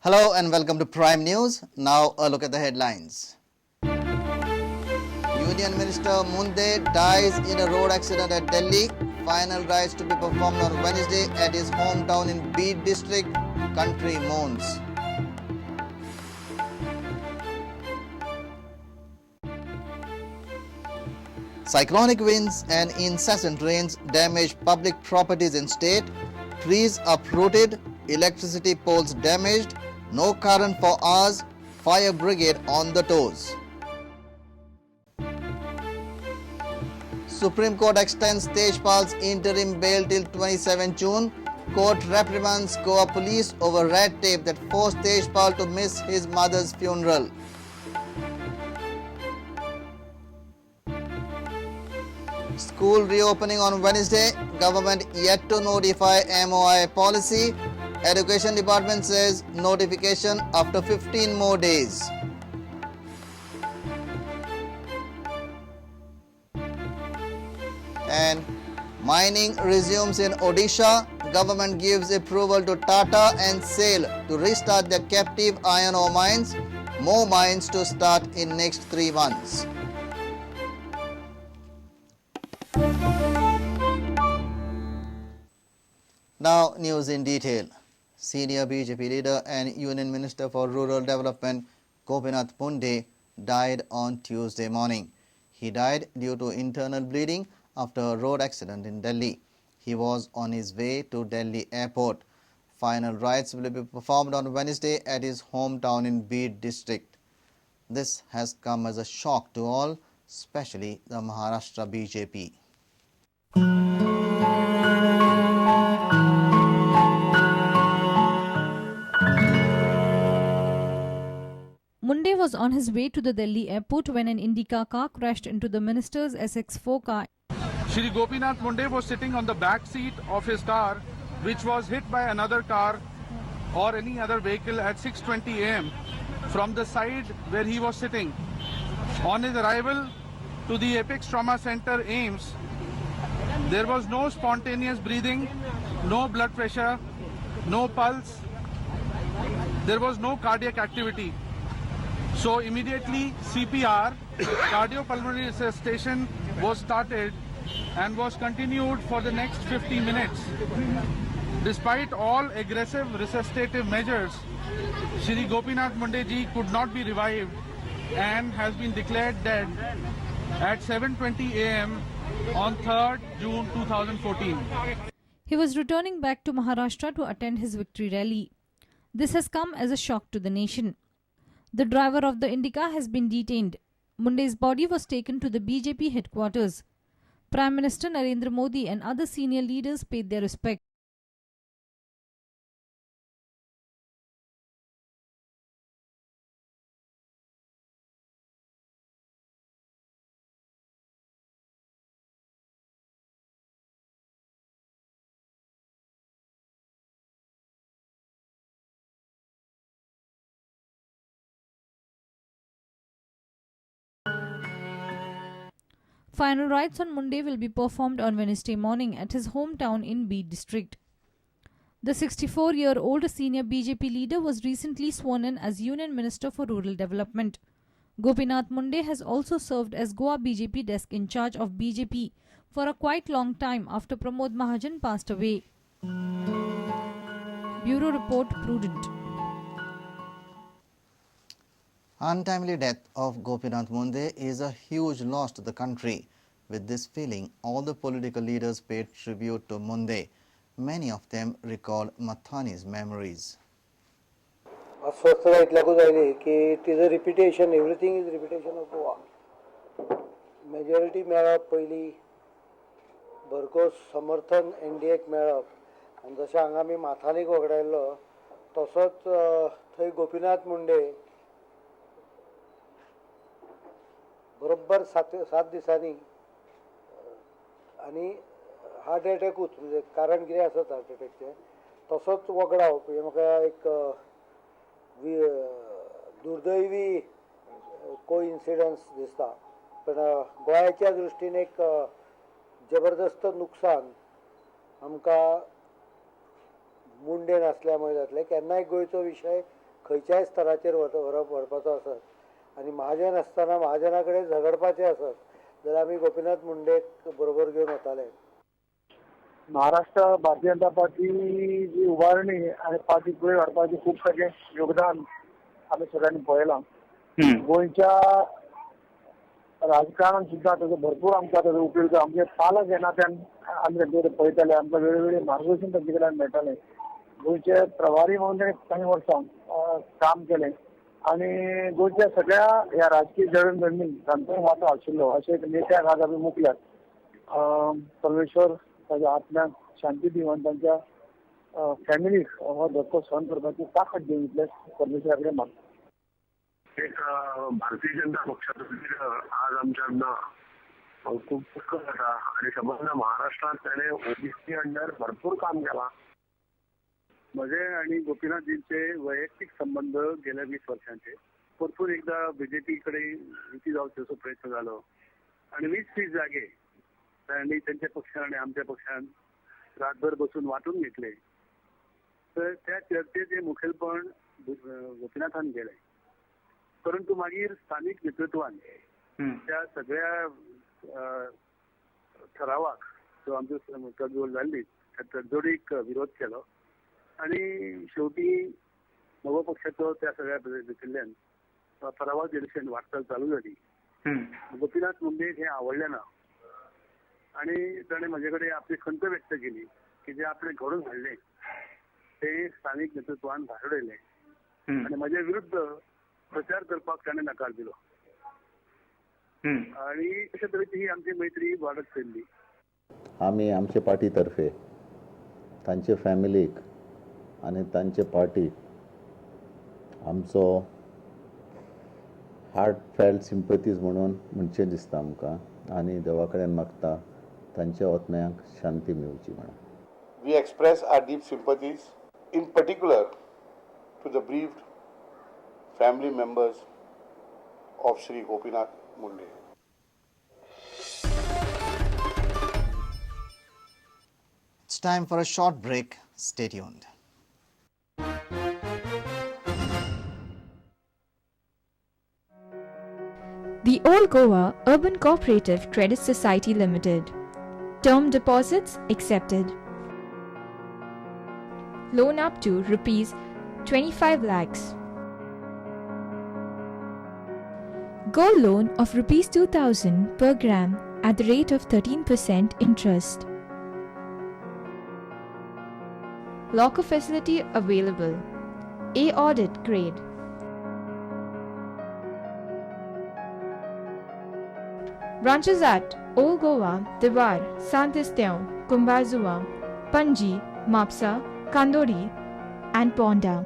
Hello and welcome to Prime News. Now a look at the headlines. Union Minister Munde dies in a road accident at Delhi. Final rites to be performed on Wednesday at his hometown in Beed district. Country mourns. Cyclonic winds and incessant rains damage public properties in state. Trees uprooted, electricity poles damaged, no current for hours, fire brigade on the toes. Supreme Court extends Tejpal's interim bail till 27 June. Court reprimands Goa police over red tape that forced Tejpal to miss his mother's funeral. School reopening on Wednesday. Government yet to notify MOI policy. Education Department says notification after 15 more days. And mining resumes in Odisha. Government gives approval to Tata and SAIL to restart their captive iron ore mines. More mines to start in next 3 months. Now news in detail. Senior BJP leader and Union Minister for Rural Development Gopinath Munde died on Tuesday morning. He died due to internal bleeding after a road accident in Delhi. He was on his way to Delhi airport. Final rites will be performed on Wednesday at his hometown in Beed district. This has come as a shock to all, especially the Maharashtra BJP. Munde was on his way to the Delhi airport when an Indica car crashed into the minister's SX4 car. Shri Gopinath Munde was sitting on the back seat of his car, which was hit by another car or any other vehicle at 6:20 am from the side where he was sitting. On his arrival to the Apex Trauma Center, AIMS, there was no spontaneous breathing, no blood pressure, no pulse, there was no cardiac activity. So immediately CPR, cardiopulmonary resuscitation, was started and was continued for the next 50 minutes. Despite all aggressive resuscitative measures, Shri Gopinath Munde ji could not be revived and has been declared dead at 7:20 am on 3rd June 2014. He was returning back to Maharashtra to attend his victory rally. This has come as a shock to the nation. The driver of the Indica has been detained. Munde's body was taken to the BJP headquarters. Prime Minister Narendra Modi and other senior leaders paid their respects. Final rites on Munde will be performed on Wednesday morning at his hometown in Beed district. The 64-year-old senior BJP leader was recently sworn in as Union Minister for Rural Development. Gopinath Munde has also served as Goa BJP desk in charge of BJP for a quite long time after Pramod Mahajan passed away. Bureau Report, Prudent. Untimely death of Gopinath Munde is a huge loss to the country. With this feeling, all the political leaders paid tribute to Munde. Many of them recalled Mathani's memories. अस्वस्थता इतल्याकूच oily की it is a repetition everything is repetition of Goa majority मेळप पयलीं भरघोस समर्थन एनडीएक मेळप आनी जशें हांगा आमी माथानीक वगडायल्लो तसोच थंय गोपीनाथ मुंडे बरोबर 7 दिसांनी आनी हार्ट एटॅकूच म्हणजे कारण कितें आसत हार्ट एटॅकचें तसोच वगडावप हें म्हाका एक दुर्दैवी कोइन्सिडन्स दिसता पण गोंयाच्या दृश्टीन एक जबरदस्त नुकसान आमकां मुंडे नासल्यामुळे जातलें केन्नाय गोंयचो विशय खंयच्याय स्तराचेर व्हरपाचो आसत आनी महाजन आसतना महाजना कडेन झगडपाचें आसत जाल्यार आमी गोपीनाथ मुंडेक बरोबर घेवन वताले. महाराष्ट्र भारतीय जनता पार्टी जी उभारणी आणि पार्टी फुडें व्हरपाचें खूब ताचें योगदान आमी सगळ्यांनी पळयलां. गोंयच्या राजकारणान सुद्दां ताचो भरपूर आमकां ताचो उपयोग आमचे पालक ह्या नात्यान आमी तांचे कडेन पळयताले, आमकां वेगवेगळे मार्गदर्शन तांचे कडल्यान मेळटालें. गोंयचे प्रभारी म्हणून ताणें कांय वर्सां काम केलें आनी गोंयच्या सगळ्या ह्या राजकीय जडणघडणीक तांचो वांटो आशिल्लो अशें एक नेत्याक आज आमी मुखल्यात. परमेश्वर ताच्या आत्म्याक शांती दिवन आनी तांच्या फॅमिलीक हो धक्को सहन करपाची ताकद दिवन इतलें परमेश्वरा कडेन मागता. एक भारतीय जनता पक्षाचो आज आमच्या खूप दुःख जाता आणि संबंध महाराष्ट्रात त्याने ओबीसी अंडर भरपूर काम केला. म्हजे आणि गोपीनाथजींचे वैयक्तिक संबंध गेल्या 20 वर्षांचे भरपूर एकदा बीजेपी कडेन युती जावचो प्रयत्न जालो आणि 20-30 जागे त्यांनी त्यांच्या पक्षान आणि आमच्या पक्षान रातभर बसून वाटून घेतले. तर त्या चर्चेचे मुखेलपण गोपीनाथान केले. परंतु मागीर स्थानिक नेतृत्वान त्या सगळ्या ठरावाक जो आमची तडजोड जाल्ली त्या तडजोडीक विरोध केलो आणि शेवटी नवो पक्षाचो त्या सगळ्या भितरल्यान ठरावाक डिरेक्शन वाटचाल चालू जाली. गोपीनाथ मुंडेक हे आवडले ना आणि ताणें म्हजे कडेन आपली खंत व्यक्त केली की जे आपणे घडून हाडले ते स्थानिक नेतृत्वान भायर उडयले आणि म्हजे विरुद्ध प्रचार करपाक ताणें नकार दिलो आणि अशा तरेची ही आमची मैत्री वाडत चल्ली. आमी आमचे पार्टी तर्फे तांचे फॅमिलीक आनी तांचे पार्टीक आमचो हार्ट फेल्ट सिंपथीज म्हणचे दिसता आमकां आनी देवा कडेन मागता तांच्या आत्म्याक शांती मेळची म्हणून. We express our deep sympathies, in particular to the bereaved family members of Shri Gopinath Munde. It's time for a short break. Stay tuned. The Old Goa Urban Cooperative Credit Society Limited. Term deposits accepted. Loan up to rupees 25 lakhs. Gold loan of rupees 2000 per gram at the rate of 13% interest. Locker facility available. A audit grade. Branches at Old Goa, Diwar, Santisteon, Kumbazua, Panji, Mapsa, Kandori and Ponda.